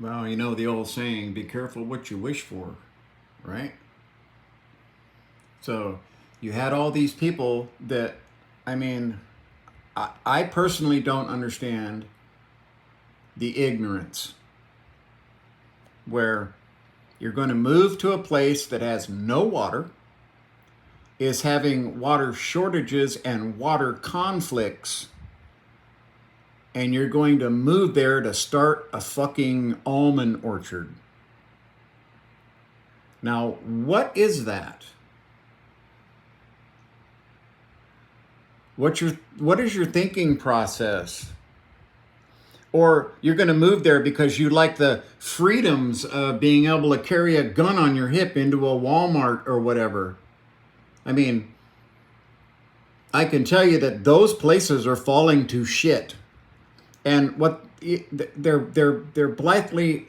Well, you know the old saying, be careful what you wish for, right? So you had all these people that, I mean, I personally don't understand the ignorance where you're going to move to a place that has no water, is having water shortages and water conflicts, and you're going to move there to start a fucking almond orchard. Now, what is that? What is your thinking process? Or you're going to move there because you like the freedoms of being able to carry a gun on your hip into a Walmart or whatever. I mean, I can tell you that those places are falling to shit. And what they're blithely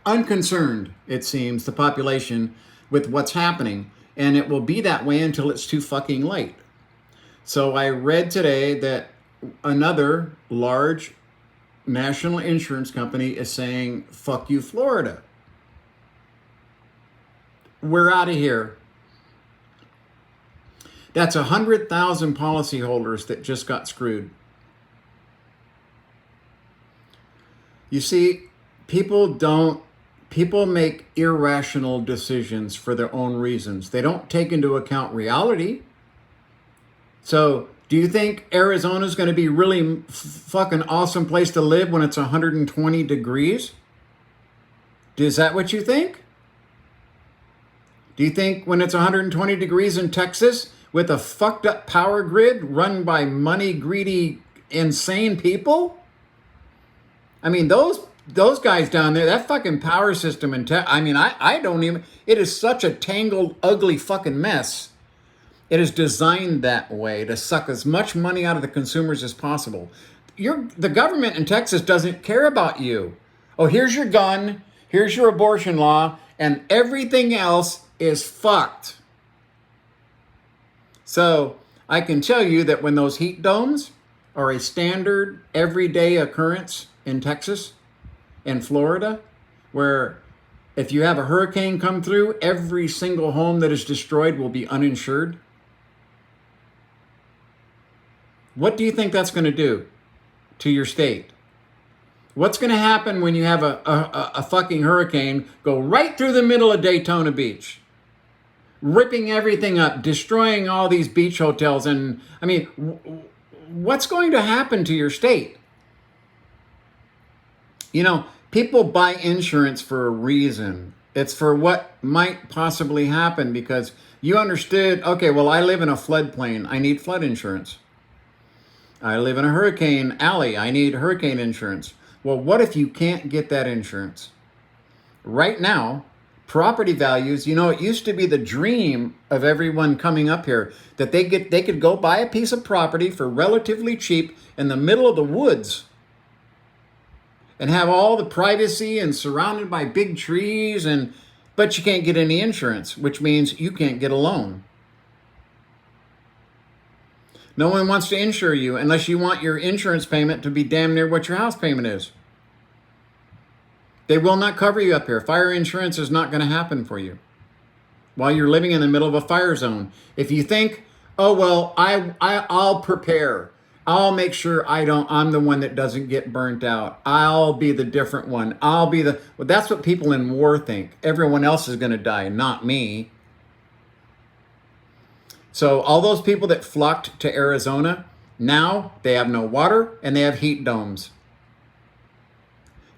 unconcerned, it seems, the population with what's happening, and it will be that way until it's too fucking late. So I read today that another large national insurance company is saying, fuck you, Florida. We're out of here. That's 100,000 policyholders that just got screwed. You see, people make irrational decisions for their own reasons. They don't take into account reality. So, do you think Arizona is going to be really fucking awesome place to live when it's 120 degrees? Is that what you think? Do you think when it's 120 degrees in Texas with a fucked up power grid run by money greedy, insane people? I mean, those guys down there, that fucking power system in Texas, I mean, I don't even, it is such a tangled, ugly fucking mess. It is designed that way to suck as much money out of the consumers as possible. The government in Texas doesn't care about you. Oh, here's your gun, here's your abortion law, and everything else is fucked. So I can tell you that when those heat domes are a standard everyday occurrence in Texas, in Florida, where if you have a hurricane come through, every single home that is destroyed will be uninsured. What do you think that's going to do to your state? What's going to happen when you have a fucking hurricane go right through the middle of Daytona Beach, ripping everything up, destroying all these beach hotels? And I mean, what's going to happen to your state? You know, people buy insurance for a reason. It's for what might possibly happen because you understood, okay, well, I live in a floodplain. I need flood insurance. I live in a hurricane alley. I need hurricane insurance. Well, what if you can't get that insurance? Right now, property values, you know, it used to be the dream of everyone coming up here that they could go buy a piece of property for relatively cheap in the middle of the woods and have all the privacy and surrounded by big trees, but you can't get any insurance, which means you can't get a loan. No one wants to insure you unless you want your insurance payment to be damn near what your house payment is. They will not cover you up here. Fire insurance is not going to happen for you while you're living in the middle of a fire zone. If you think, oh, well, I'll prepare. I'll make sure I'm the one that doesn't get burnt out. I'll be the different one. Well, that's what people in war think. Everyone else is going to die, not me. So all those people that flocked to Arizona, now they have no water and they have heat domes.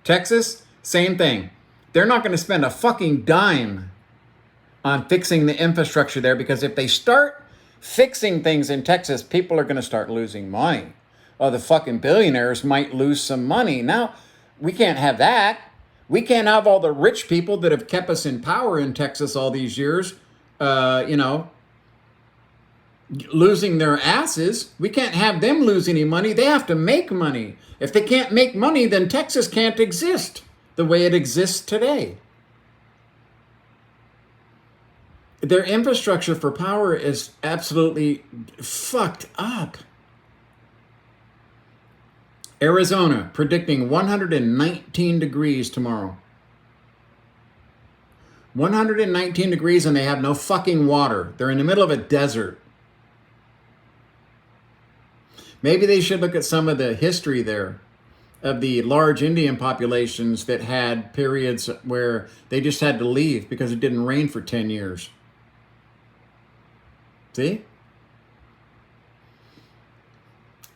Texas, same thing. They're not going to spend a fucking dime on fixing the infrastructure there because if they start fixing things in Texas, people are going to start losing money. Oh, the fucking billionaires might lose some money. Now, we can't have that. We can't have all the rich people that have kept us in power in Texas all these years, losing their asses. We can't have them lose any money. They have to make money. If they can't make money, then Texas can't exist the way it exists today. Their infrastructure for power is absolutely fucked up. Arizona predicting 119 degrees tomorrow. 119 degrees and they have no fucking water. They're in the middle of a desert. Maybe they should look at some of the history there of the large Indian populations that had periods where they just had to leave because it didn't rain for 10 years. See?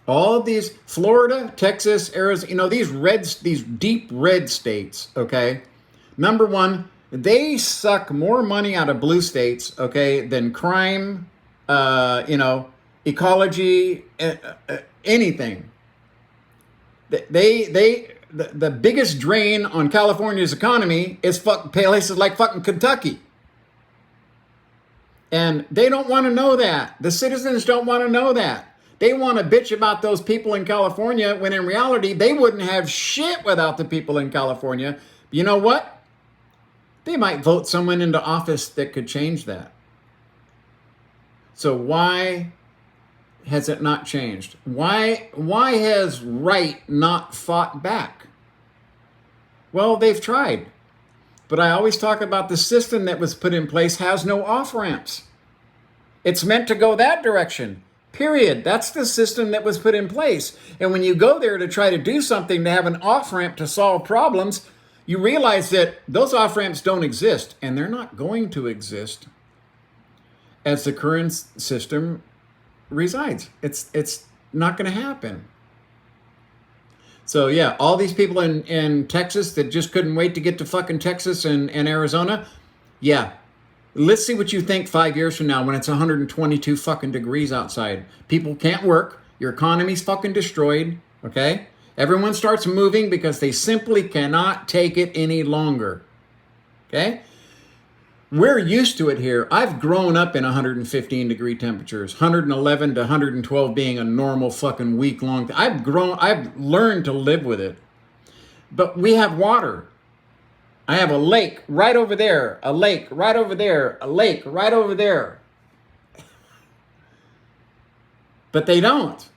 All of these, Florida, Texas, Arizona, these deep red states, okay? Number one, they suck more money out of blue states, okay, than crime, ecology, anything. The biggest drain on California's economy is places like fucking Kentucky. And they don't want to know that. The citizens don't want to know that. They want to bitch about those people in California when in reality, they wouldn't have shit without the people in California. You know what? They might vote someone into office that could change that. So why has it not changed? Why has right not fought back? Well, they've tried. But I always talk about the system that was put in place has no off-ramps. It's meant to go that direction. Period. That's the system that was put in place. And when you go there to try to do something to have an off-ramp to solve problems, you realize that those off-ramps don't exist, and they're not going to exist as the current system resides. It's not going to happen. So yeah, all these people in Texas that just couldn't wait to get to fucking Texas and Arizona, yeah. Let's see what you think 5 years from now when it's 122 fucking degrees outside. People can't work. Your economy's fucking destroyed. Okay? Everyone starts moving because they simply cannot take it any longer. Okay? We're used to it here. I've grown up in 115 degree temperatures, 111 to 112 being a normal fucking week-long. I've learned to live with it. But we have water. I have a lake right over there, a lake right over there, a lake right over there. But they don't.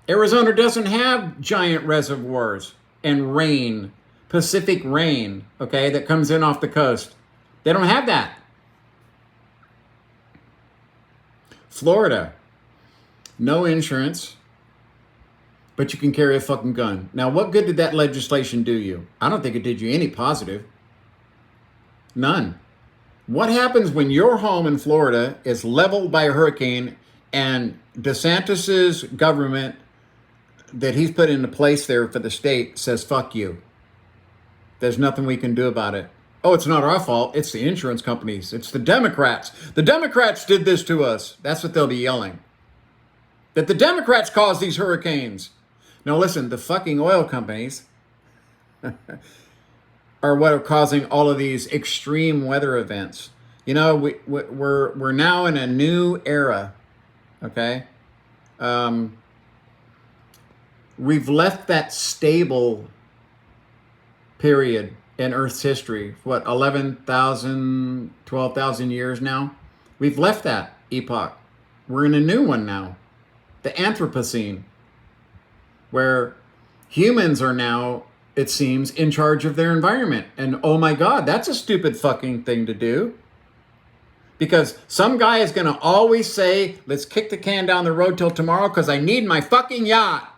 Arizona doesn't have giant reservoirs and rain, Pacific rain, okay, that comes in off the coast. They don't have that. Florida, no insurance, but you can carry a fucking gun. Now, what good did that legislation do you? I don't think it did you any positive. None. What happens when your home in Florida is leveled by a hurricane and DeSantis's government that he's put into place there for the state says, fuck you. There's nothing we can do about it. Oh, it's not our fault. It's the insurance companies. It's the Democrats. The Democrats did this to us. That's what they'll be yelling. That the Democrats caused these hurricanes. Now listen, the fucking oil companies are what are causing all of these extreme weather events. You know, we're now in a new era, okay? We've left that stable period in Earth's history, 11,000, 12,000 years now? We've left that epoch. We're in a new one now, the Anthropocene, where humans are now, it seems, in charge of their environment. And oh my God, that's a stupid fucking thing to do. Because some guy is going to always say, let's kick the can down the road till tomorrow because I need my fucking yacht.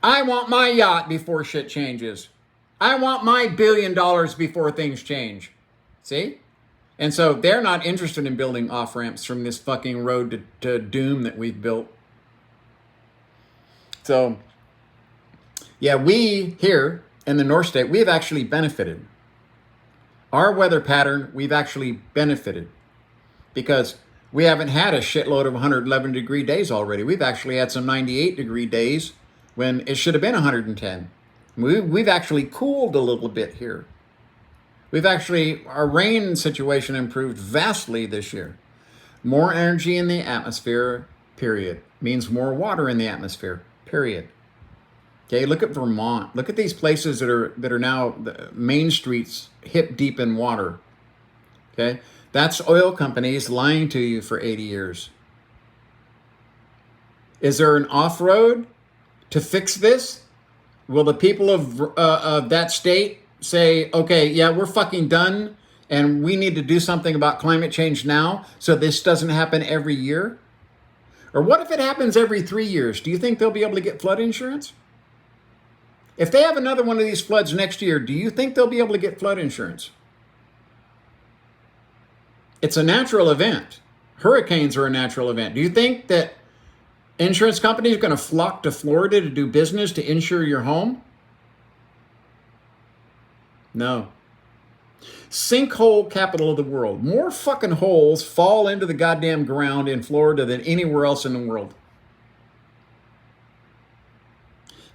I want my yacht before shit changes. I want my $1 billion before things change. See? And so they're not interested in building off-ramps from this fucking road to doom that we've built. So, yeah, we here in the North State, we have actually benefited. Our weather pattern, we've actually benefited because we haven't had a shitload of 111 degree days already. We've actually had some 98 degree days when it should have been 110. We've actually cooled a little bit here. Our rain situation improved vastly this year. More energy in the atmosphere, period. Means more water in the atmosphere, period. Okay, look at Vermont. Look at these places that are now the main streets hip deep in water. Okay, that's oil companies lying to you for 80 years. Is there an off-road to fix this? Will the people of that state say, okay, yeah, we're fucking done and we need to do something about climate change now so this doesn't happen every year? Or what if it happens every 3 years? Do you think they'll be able to get flood insurance? If they have another one of these floods next year, do you think they'll be able to get flood insurance? It's a natural event. Hurricanes are a natural event. Do you think that insurance companies are going to flock to Florida to do business to insure your home? No. Sinkhole capital of the world. More fucking holes fall into the goddamn ground in Florida than anywhere else in the world.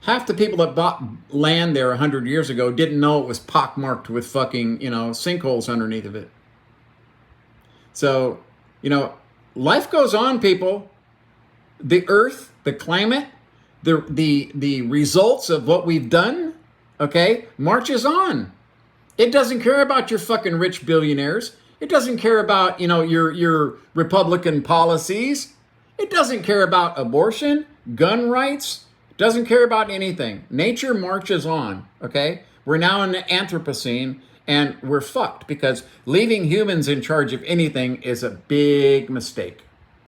Half the people that bought land there 100 years ago didn't know it was pockmarked with fucking, sinkholes underneath of it. So, life goes on, people. The earth, the climate, the results of what we've done, okay, marches on. It doesn't care about your fucking rich billionaires. It doesn't care about, your Republican policies. It doesn't care about abortion, gun rights. It doesn't care about anything. Nature marches on, okay? We're now in the Anthropocene, and we're fucked because leaving humans in charge of anything is a big mistake.